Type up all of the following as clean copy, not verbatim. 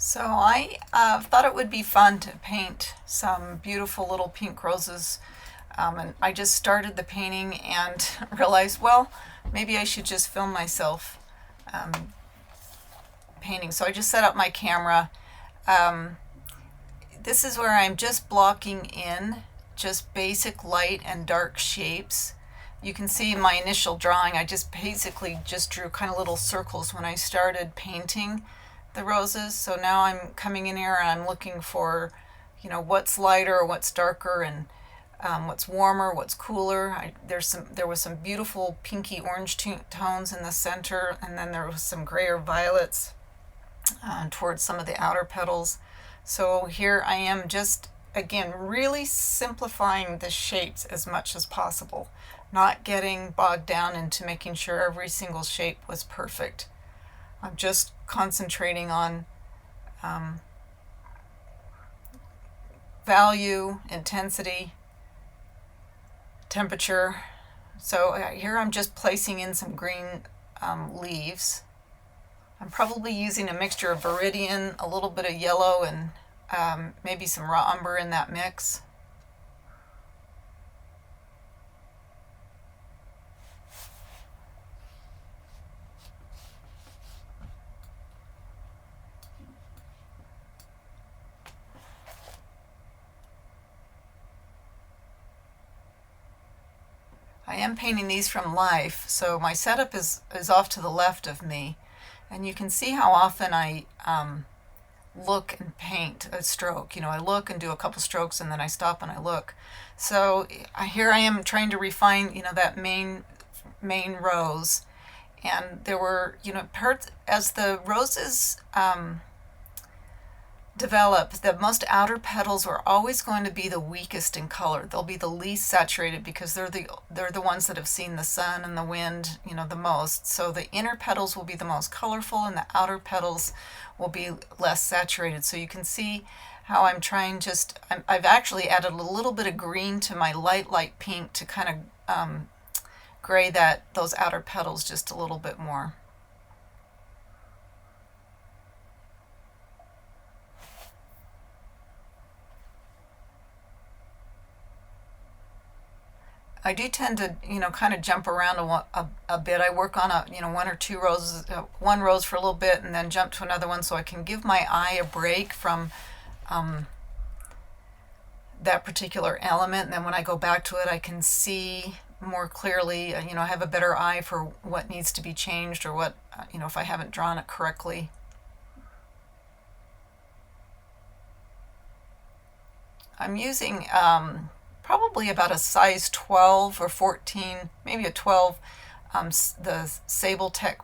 So I thought it would be fun to paint some beautiful little pink roses. And I just started the painting and realized, well, maybe I should just film myself um, painting. So I just set up my camera. Um, this is where I'm just blocking in just basic light and dark shapes. You can see in my initial drawing, I just basically just drew kind of little circles when I started painting the roses. So now I'm coming in here and I'm looking for, what's lighter, what's darker, and what's warmer, what's cooler. There was some beautiful pinky orange tones in the center, and then there was some grayer violets towards some of the outer petals. So here I am just again really simplifying the shapes as much as possible, not getting bogged down into making sure every single shape was perfect. I'm just concentrating on um, value, intensity, temperature. So here I'm just placing in some green leaves. I'm probably using a mixture of viridian, a little bit of yellow, and maybe some raw umber in that mix. I am painting these from life, so my setup is off to the left of me. And you can see how often I look and paint a stroke. I look and do a couple strokes and then I stop and I look. So here I am trying to refine, that main rose. And there were, parts as the roses develop, the most outer petals are always going to be the weakest in color. They'll be the least saturated because they're the ones that have seen the sun and the wind, the most. So the inner petals will be the most colorful and the outer petals will be less saturated. So you can see how I'm trying I've actually added a little bit of green to my light pink to kind of gray those outer petals just a little bit more. I do tend to, kind of jump around a bit. I work on one or two roses, one rose for a little bit, and then jump to another one, so I can give my eye a break from that particular element. And then when I go back to it, I can see more clearly. I have a better eye for what needs to be changed or what, if I haven't drawn it correctly. I'm using probably about a size 12 or 14, maybe a 12, the Sable Tech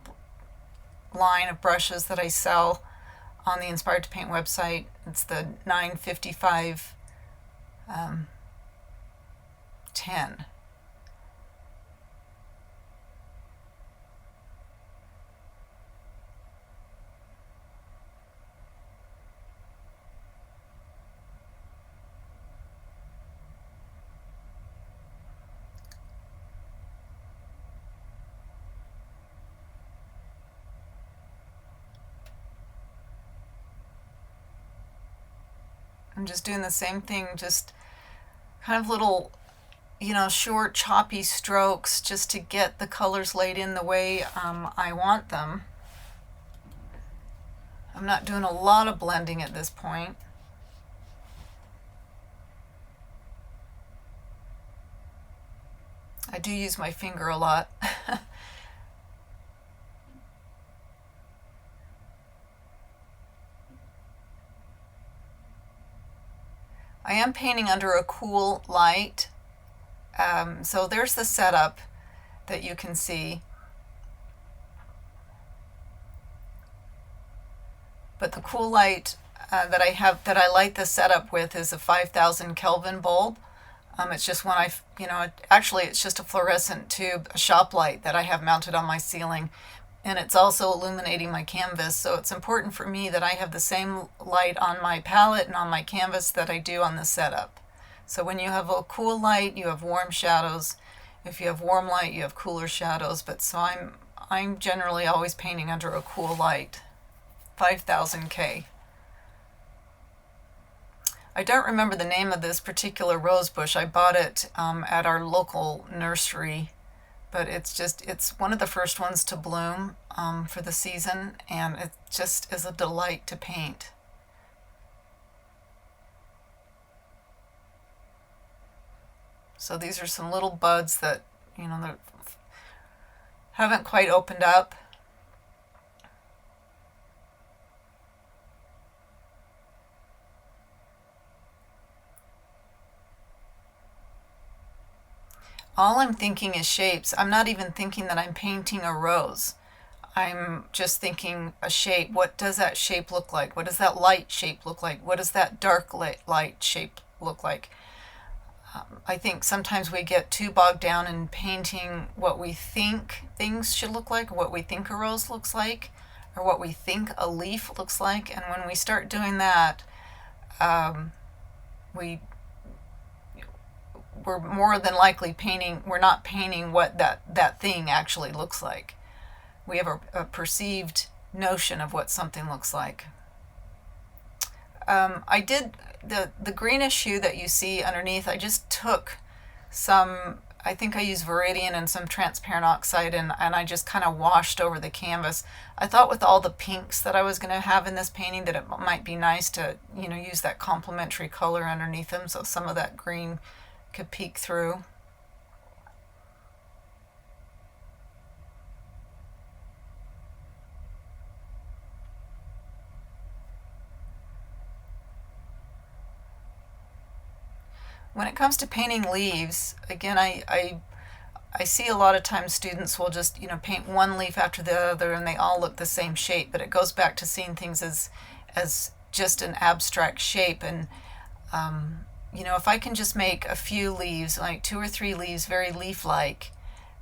line of brushes that I sell on the Inspired to Paint website. It's the 955 10. I'm just doing the same thing, just kind of little, short, choppy strokes just to get the colors laid in the way I want them. I'm not doing a lot of blending at this point. I do use my finger a lot. I am painting under a cool light. So there's the setup that you can see. But the cool light that I light the setup with is a 5,000 Kelvin bulb. It's just one actually it's just a fluorescent tube, a shop light that I have mounted on my ceiling. And it's also illuminating my canvas, so it's important for me that I have the same light on my palette and on my canvas that I do on the setup. So when you have a cool light, you have warm shadows. If you have warm light, you have cooler shadows. But so I'm generally always painting under a cool light, 5,000 K. I don't remember the name of this particular rose bush. I bought it at our local nursery, but it's one of the first ones to bloom for the season, and it just is a delight to paint. So these are some little buds that, that haven't quite opened up. All I'm thinking is shapes. I'm not even thinking that I'm painting a rose. I'm just thinking a shape. What does that shape look like? What does that light shape look like? What does that dark light shape look like? I think sometimes we get too bogged down in painting what we think things should look like, what we think a rose looks like, or what we think a leaf looks like. And when we start doing that, we we're more than likely we're not painting what that thing actually looks like. We have a perceived notion of what something looks like. I did the greenish hue that you see underneath. I just took some, I think I used Viridian and some transparent oxide, and I just kind of washed over the canvas. I thought with all the pinks that I was going to have in this painting that it might be nice to, use that complementary color underneath them so some of that green could peek through. When it comes to painting leaves, again, I see a lot of times students will just, paint one leaf after the other and they all look the same shape, but it goes back to seeing things as just an abstract shape. And if I can just make a few leaves, like 2 or 3 leaves, very leaf-like,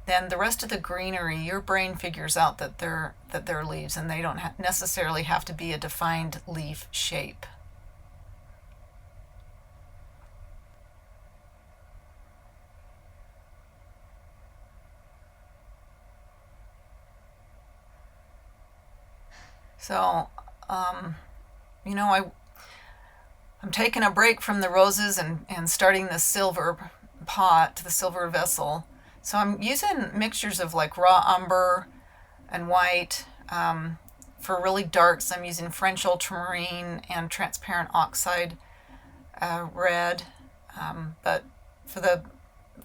then the rest of the greenery, your brain figures out that they're leaves, and they don't necessarily have to be a defined leaf shape. So, I'm taking a break from the roses and starting the silver pot, the silver vessel. So I'm using mixtures of like raw umber and white. For really darks, I'm using French ultramarine and transparent oxide red. But for the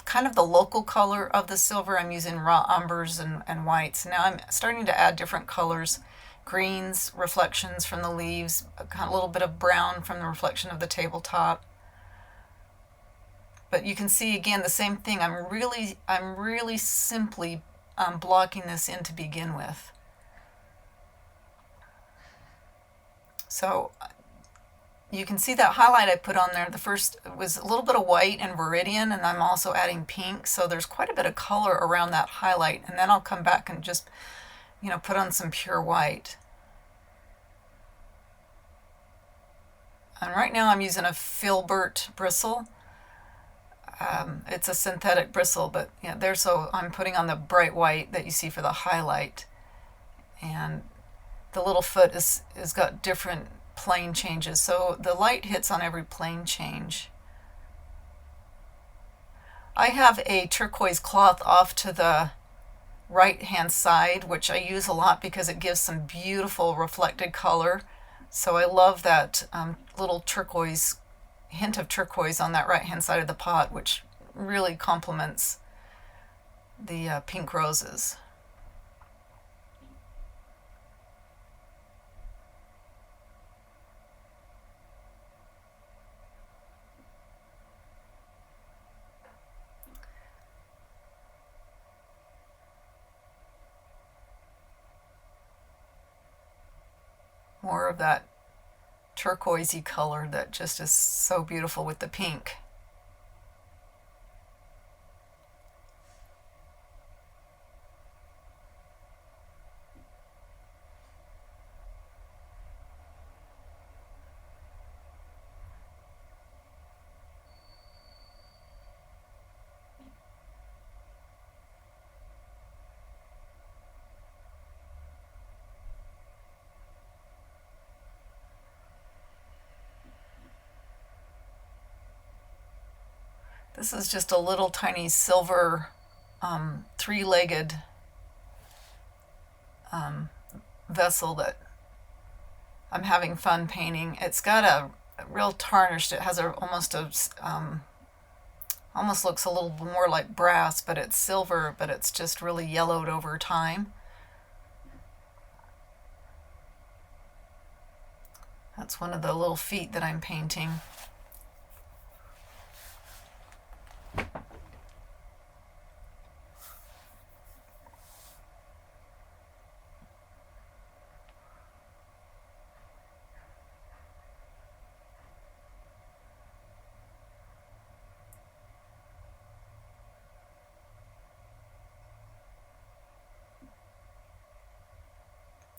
kind of the local color of the silver, I'm using raw umbers and whites. Now I'm starting to add different colors. Greens, reflections from the leaves, a little bit of brown from the reflection of the tabletop. But you can see again the same thing. I'm really simply blocking this in to begin with. So you can see that highlight I put on there. The first was a little bit of white and Viridian, and I'm also adding pink. So there's quite a bit of color around that highlight, and then I'll come back and just put on some pure white. And right now I'm using a filbert bristle. It's a synthetic bristle, but so I'm putting on the bright white that you see for the highlight. And the little foot is got different plane changes, so the light hits on every plane change. I have a turquoise cloth off to the right hand side, which I use a lot because it gives some beautiful reflected color. So I love that little turquoise, hint of turquoise on that right hand side of the pot, which really complements the pink roses. More of that turquoisey color that just is so beautiful with the pink. This is just a little tiny silver three-legged vessel that I'm having fun painting. It's got a real tarnished, it has almost looks a little more like brass, but it's silver, but it's just really yellowed over time. That's one of the little feet that I'm painting.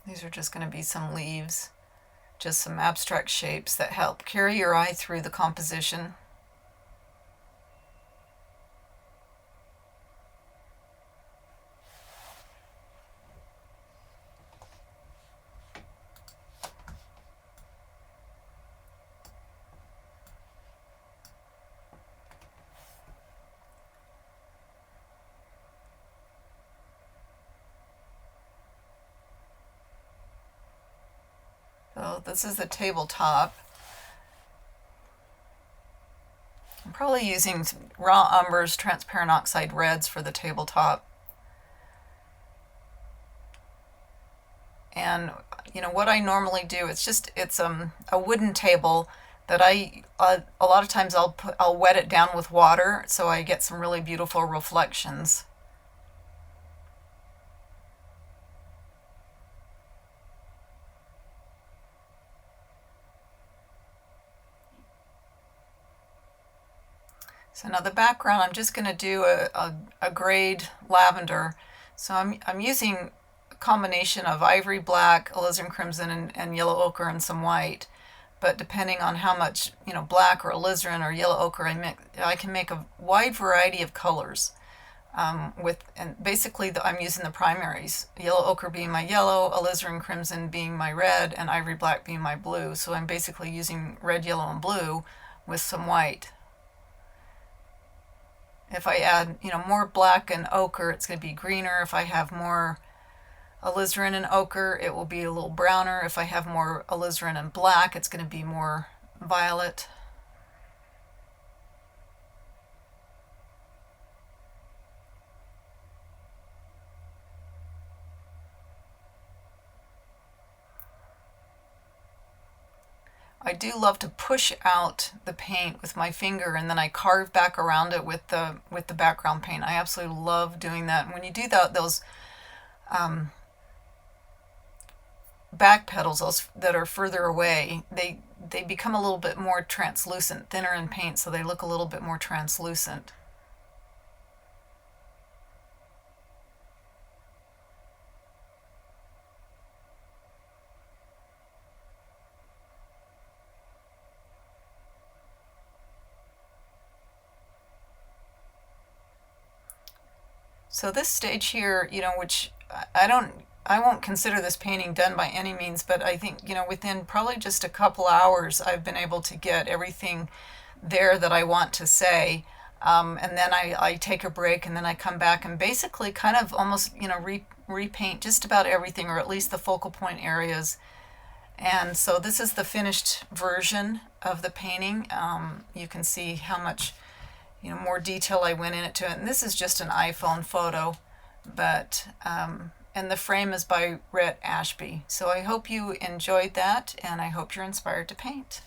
These are just going to be some leaves, just some abstract shapes that help carry your eye through the composition. So this is the tabletop. I'm probably using raw umbers, transparent oxide reds for the tabletop. And what I normally do, it's a wooden table that a lot of times I'll wet it down with water so I get some really beautiful reflections. So now the background, I'm just going to do a grade lavender. So I'm using a combination of ivory black, alizarin crimson, and yellow ochre and some white. But depending on how much black or alizarin or yellow ochre I mix, I can make a wide variety of colors. And basically I'm using the primaries, yellow ochre being my yellow, alizarin crimson being my red, and ivory black being my blue. So I'm basically using red, yellow, and blue with some white. If I add, more black and ochre, it's going to be greener. If I have more alizarin and ochre, it will be a little browner. If I have more alizarin and black, it's going to be more violet. I do love to push out the paint with my finger, and then I carve back around it with the background paint. I absolutely love doing that. And when you do that, those back petals that are further away, they become a little bit more translucent, thinner in paint, so they look a little bit more translucent. So this stage here, which I won't consider this painting done by any means, but I think, within probably just a couple hours, I've been able to get everything there that I want to say. And then I take a break, and then I come back and basically kind of almost, repaint just about everything, or at least the focal point areas. And so this is the finished version of the painting. You can see how much more detail I went into it. And this is just an iPhone photo, but and the frame is by Rhett Ashby. So I hope you enjoyed that, and I hope you're inspired to paint.